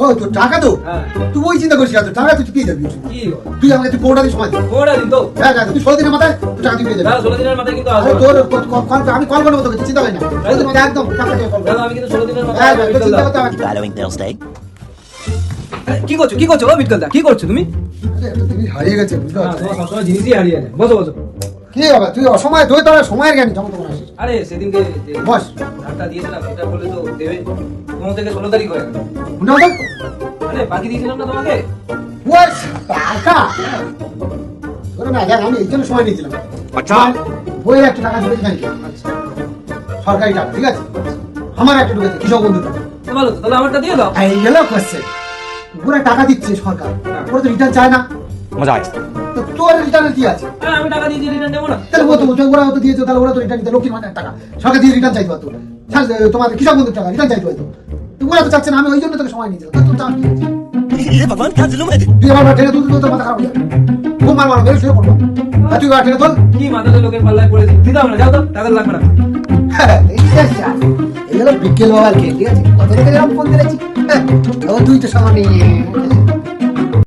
ও তোর টাকা তো তুই ওই চিন্তা করিস না, টাকা তুই পেয়ে যাবি। তুই আমাকে তুই 15 দিন সময় দে। 15 দিন তো? হ্যাঁ তুই 16 দিনের মাথায় তুই টাকা দিয়ে যাবি। 16 দিনের মাথায় কিন্তু আরে তোর আমি কল করবো তোকে, চিন্তা করিস না। 16 দিনের মাথায় একদম টাকা দিয়ে কল করব। আমি কিন্তু 16 দিনের মাথায় হ্যাঁ তুই চিন্তা করতে হবে না। Following Thursday. কি করছো ও বিট্টল দা? কি করছো তুমি? আরে একটা জিনিস হারিয়ে গেছে, বুঝতে পারছিস? তোমার সবসময় জিনিসই হারিয়ে যায়। বসো বসো। কি হবে তুই অসময় তুই তোর সময়ের জ্ঞানী যখন তখন আসিস। আরে সেদিনকে বস টাকা দিয়েছিলাম, এটা বলে তো দেবে 15 থেকে 16 তারিখ হয়ে গেল। শুনে বল আরে বাকি দিয়েছিলাম না তোমাকে? ওই টাকা তোর না দেখ, আমি এই জন্য সময় নিয়েছিলাম। আচ্ছা। বইয়ের একটা টাকা দিবে খাই, আচ্ছা সরকারি টাকা, ঠিক আছে? আমার একটা ঢুকেছে কৃষক বন্ধু টাকা। তো ভালো তো, তাহলে আমারটা দিয়ে দাও। এই গেল কোশ্চেন, পুরো টাকা দিচ্ছে সরকার, পুরো তো রিটার্ন চায় না। মজা আয়। তো তোর রিটার্ন কি আছে? আরে আমি টাকা দিয়েছি, রিটার্ন দেবো না? তাহলে ওরা তো দিয়েছে, তাহলে ওরা তো রিটার্ন দিতে লক্ষ্মীর ভান্ডার টাকা সরকার দিয়ে রিটার্ন চাইতে পারতো। তোমাদের কৃষক বন্ধুর টাকা রিটার্ন চাইতে হয়তো, ওরা তো চাচ্ছে না। আমি ওই জন্য তোকে সময় নিয়েছিলাম। তোর চাপ কি আছে? ये भगवान क्या जुल्म है? তুই আমার টেনে তুলতে তোর মাথা খারাপ হয়ে যাবে। ঘুম মারবো না, বেরিয়ে শুয়ে পড়বো। আর তুই টেনে তোল। কি মাথাতে লোকের পাল্লায় পড়েছি, দিতে হবে না, যাও তো, টাকা লাগবে না। এগুলো বিকেল বাবার কে, ঠিক আছে? কত লোকের এরকম ফোন দিয়েছি, তুই তো সামনে